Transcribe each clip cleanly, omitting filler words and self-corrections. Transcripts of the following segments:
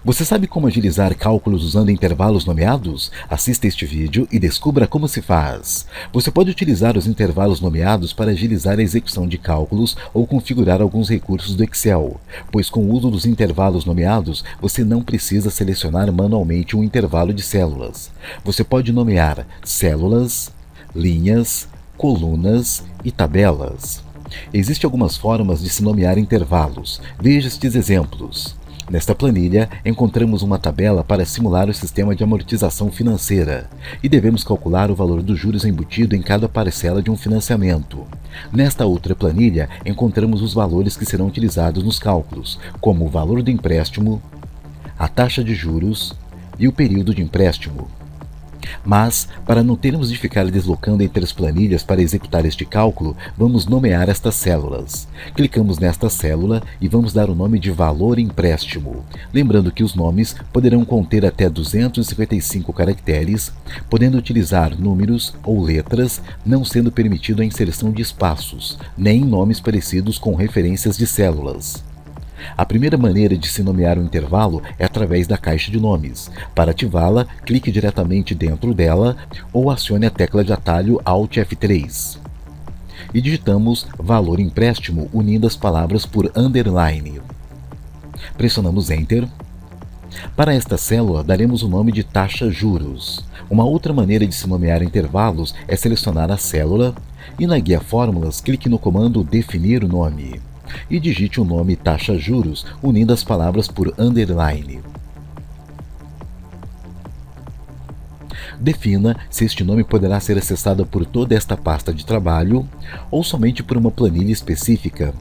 Você sabe como agilizar cálculos usando intervalos nomeados? Assista este vídeo e descubra como se faz. Você pode utilizar os intervalos nomeados para agilizar a execução de cálculos ou configurar alguns recursos do Excel, pois com o uso dos intervalos nomeados, você não precisa selecionar manualmente um intervalo de células. Você pode nomear células, linhas, colunas e tabelas. Existem algumas formas de se nomear intervalos. Veja estes exemplos. Nesta planilha, encontramos uma tabela para simular o sistema de amortização financeira e devemos calcular o valor dos juros embutido em cada parcela de um financiamento. Nesta outra planilha, encontramos os valores que serão utilizados nos cálculos, como o valor do empréstimo, a taxa de juros e o período de empréstimo. Mas, para não termos de ficar deslocando entre as planilhas para executar este cálculo, vamos nomear estas células. Clicamos nesta célula e vamos dar o nome de valor empréstimo. Lembrando que os nomes poderão conter até 255 caracteres, podendo utilizar números ou letras, não sendo permitido a inserção de espaços, nem nomes parecidos com referências de células. A primeira maneira de se nomear um intervalo é através da caixa de nomes. Para ativá-la, clique diretamente dentro dela ou acione a tecla de atalho Alt F3. E digitamos valor empréstimo unindo as palavras por underline. Pressionamos Enter. Para esta célula, daremos o nome de taxa juros. Uma outra maneira de se nomear intervalos é selecionar a célula e na guia Fórmulas, clique no comando Definir o nome. E digite o nome taxa juros, unindo as palavras por underline. Defina se este nome poderá ser acessado por toda esta pasta de trabalho ou somente por uma planilha específica.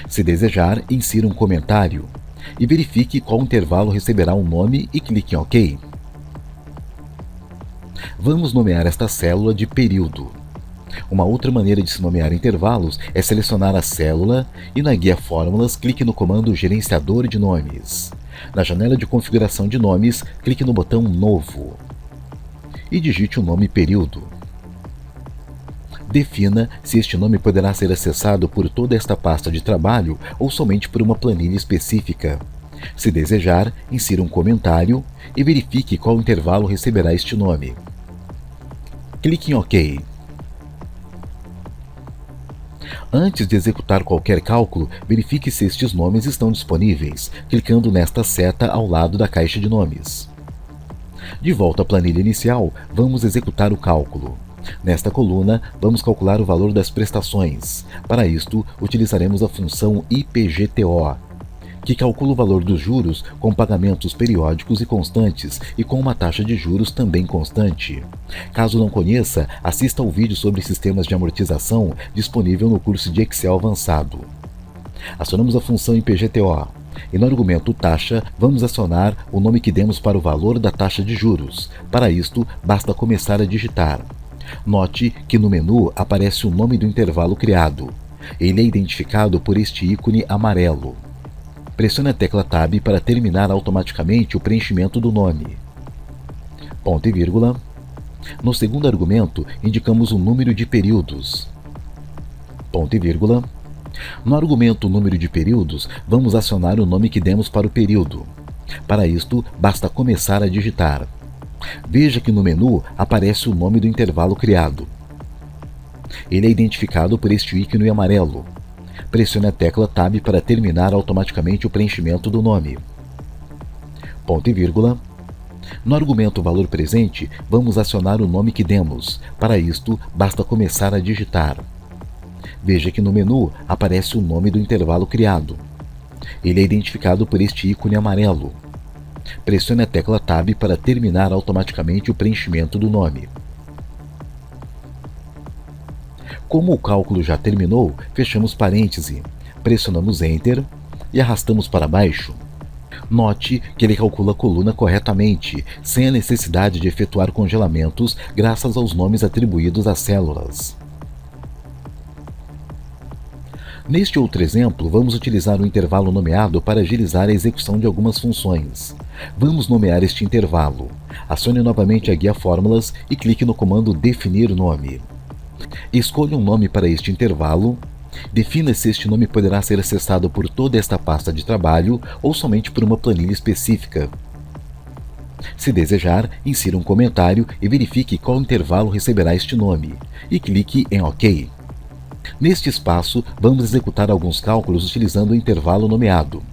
Se desejar, insira um comentário e verifique qual intervalo receberá um nome e clique em OK. Vamos nomear esta célula de período. Uma outra maneira de se nomear intervalos é selecionar a célula e na guia Fórmulas, clique no comando Gerenciador de Nomes. Na janela de configuração de nomes, clique no botão Novo e digite o nome período. Defina se este nome poderá ser acessado por toda esta pasta de trabalho ou somente por uma planilha específica. Se desejar, insira um comentário e verifique qual intervalo receberá este nome. Clique em OK. Antes de executar qualquer cálculo, verifique se estes nomes estão disponíveis, clicando nesta seta ao lado da caixa de nomes. De volta à planilha inicial, vamos executar o cálculo. Nesta coluna, vamos calcular o valor das prestações. Para isto, utilizaremos a função IPGTO, que calcula o valor dos juros com pagamentos periódicos e constantes e com uma taxa de juros também constante. Caso não conheça, assista ao vídeo sobre sistemas de amortização disponível no curso de Excel avançado. Acionamos a função IPGTO e no argumento taxa vamos acionar o nome que demos para o valor da taxa de juros. Para isto, basta começar a digitar. Note que no menu aparece o nome do intervalo criado. Ele é identificado por este ícone amarelo. Pressione a tecla Tab para terminar automaticamente o preenchimento do nome. Ponto e vírgula. No segundo argumento, indicamos o número de períodos. Ponto e vírgula. No argumento número de períodos, vamos acionar o nome que demos para o período. Para isto, basta começar a digitar. Veja que no menu aparece o nome do intervalo criado. Ele é identificado por este ícone amarelo. Pressione a tecla Tab para terminar automaticamente o preenchimento do nome. Ponto e vírgula. No argumento valor presente, vamos acionar o nome que demos. Para isto, basta começar a digitar. Veja que no menu aparece o nome do intervalo criado. Ele é identificado por este ícone amarelo. Pressione a tecla Tab para terminar automaticamente o preenchimento do nome. Como o cálculo já terminou, fechamos parêntese, pressionamos Enter e arrastamos para baixo. Note que ele calcula a coluna corretamente, sem a necessidade de efetuar congelamentos graças aos nomes atribuídos às células. Neste outro exemplo, vamos utilizar o intervalo nomeado para agilizar a execução de algumas funções. Vamos nomear este intervalo. Acione novamente a guia Fórmulas e clique no comando Definir nome. Escolha um nome para este intervalo Defina se este nome poderá ser acessado por toda esta pasta de trabalho ou somente por uma planilha específica. Se desejar, insira um comentário e verifique qual intervalo receberá este nome, e clique em OK. Neste espaço, vamos executar alguns cálculos utilizando o intervalo nomeado.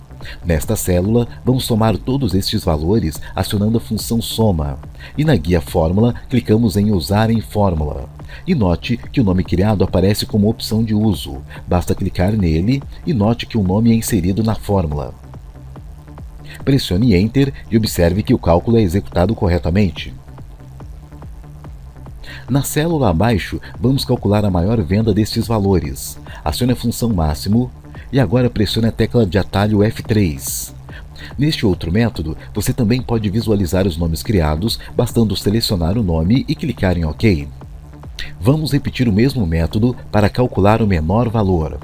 Nesta célula, vamos somar todos estes valores acionando a função soma, e na guia Fórmula, clicamos em Usar em Fórmula. E note que o nome criado aparece como opção de uso, basta clicar nele e note que o nome é inserido na fórmula. Pressione Enter e observe que o cálculo é executado corretamente. Na célula abaixo, vamos calcular a maior venda destes valores. Acione a função máximo e agora pressione a tecla de atalho F3. Neste outro método, você também pode visualizar os nomes criados, bastando selecionar o nome e clicar em OK. Vamos repetir o mesmo método para calcular o menor valor.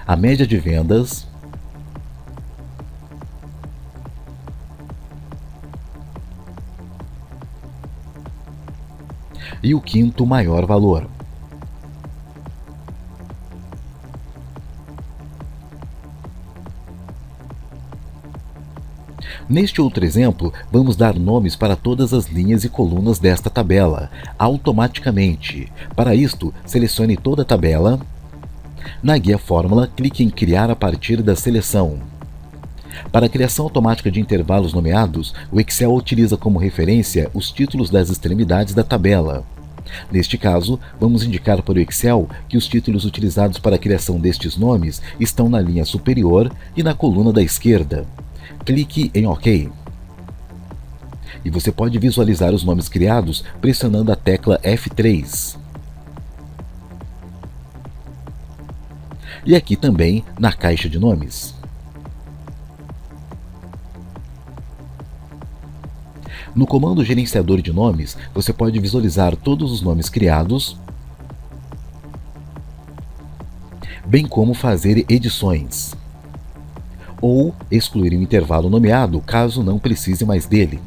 A média de vendas, e o quinto maior valor. Neste outro exemplo, vamos dar nomes para todas as linhas e colunas desta tabela, automaticamente. Para isto, selecione toda a tabela. Na guia Fórmula, clique em Criar a partir da seleção. Para a criação automática de intervalos nomeados, o Excel utiliza como referência os títulos das extremidades da tabela. Neste caso, vamos indicar para o Excel que os títulos utilizados para a criação destes nomes estão na linha superior e na coluna da esquerda. Clique em OK. E você pode visualizar os nomes criados pressionando a tecla F3. E aqui também na caixa de nomes. No comando gerenciador de nomes, você pode visualizar todos os nomes criados, bem como fazer edições, ou excluir um intervalo nomeado caso não precise mais dele.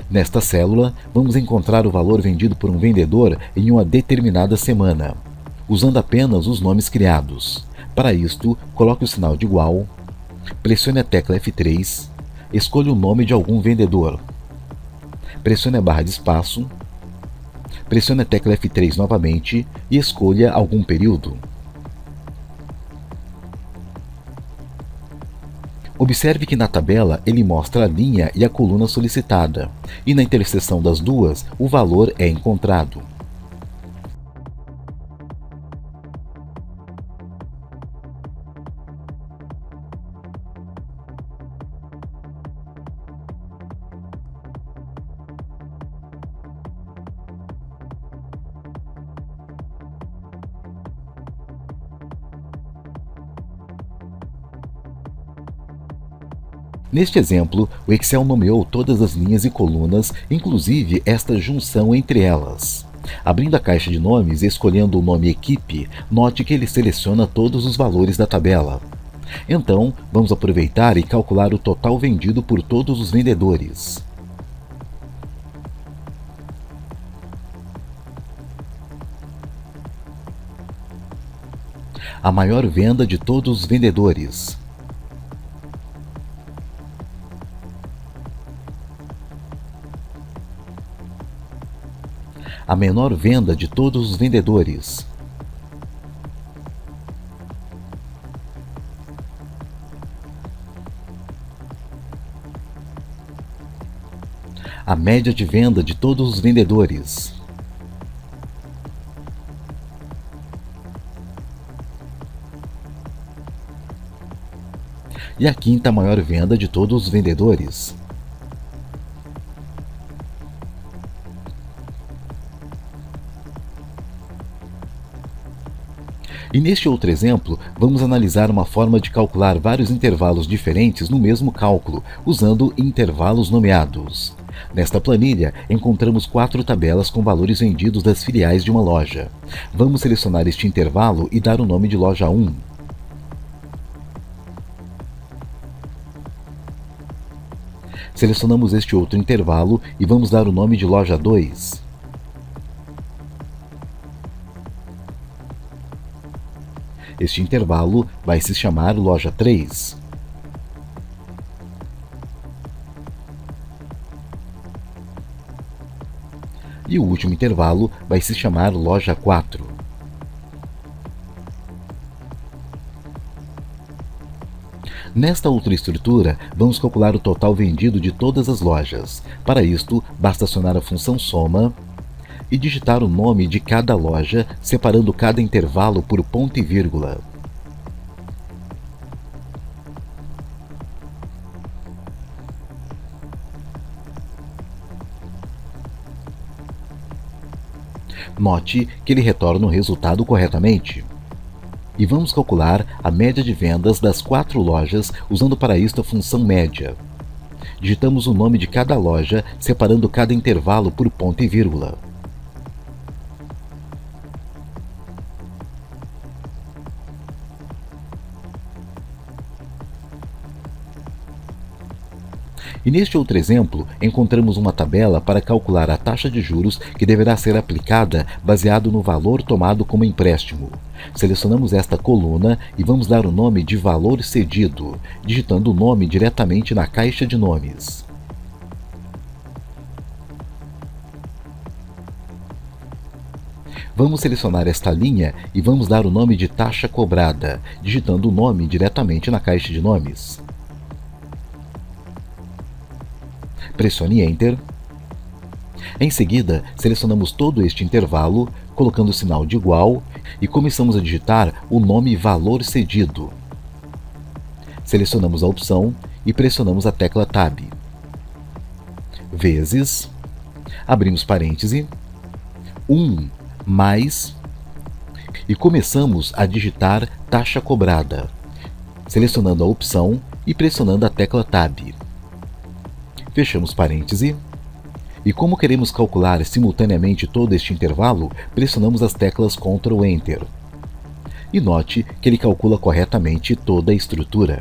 Nesta célula, vamos encontrar o valor vendido por um vendedor em uma determinada semana, usando apenas os nomes criados. Para isto, coloque o sinal de igual, pressione a tecla F3, escolha o nome de algum vendedor. Pressione a barra de espaço, pressione a tecla F3 novamente e escolha algum período. Observe que na tabela ele mostra a linha e a coluna solicitada, e na interseção das duas o valor é encontrado. Neste exemplo, o Excel nomeou todas as linhas e colunas, inclusive esta junção entre elas. Abrindo a caixa de nomes e escolhendo o nome Equipe, note que ele seleciona todos os valores da tabela. Então, vamos aproveitar e calcular o total vendido por todos os vendedores. A maior venda de todos os vendedores. A menor venda de todos os vendedores. A média de venda de todos os vendedores. E a quinta maior venda de todos os vendedores. E neste outro exemplo, vamos analisar uma forma de calcular vários intervalos diferentes no mesmo cálculo, usando intervalos nomeados. Nesta planilha, encontramos 4 tabelas com valores vendidos das filiais de uma loja. Vamos selecionar este intervalo e dar o nome de loja 1. Selecionamos este outro intervalo e vamos dar o nome de loja 2. Este intervalo vai se chamar loja 3. E o último intervalo vai se chamar loja 4. Nesta outra estrutura, vamos calcular o total vendido de todas as lojas. Para isto, basta acionar a função soma e digitar o nome de cada loja, separando cada intervalo por ponto e vírgula. Note que ele retorna o resultado corretamente. E vamos calcular a média de vendas das 4 lojas usando para isto a função média. Digitamos o nome de cada loja, separando cada intervalo por ponto e vírgula. E neste outro exemplo, encontramos uma tabela para calcular a taxa de juros que deverá ser aplicada baseado no valor tomado como empréstimo. Selecionamos esta coluna e vamos dar o nome de valor cedido, digitando o nome diretamente na caixa de nomes. Vamos selecionar esta linha e vamos dar o nome de taxa cobrada, digitando o nome diretamente na caixa de nomes. Pressione Enter. Em seguida, selecionamos todo este intervalo, colocando o sinal de igual e começamos a digitar o nome valor cedido. Selecionamos a opção e pressionamos a tecla Tab. Vezes, abrimos parêntese, 1 mais, e começamos a digitar taxa cobrada, selecionando a opção e pressionando a tecla Tab. Fechamos parêntese. E como queremos calcular simultaneamente todo este intervalo, pressionamos as teclas Ctrl Enter. E note que ele calcula corretamente toda a estrutura.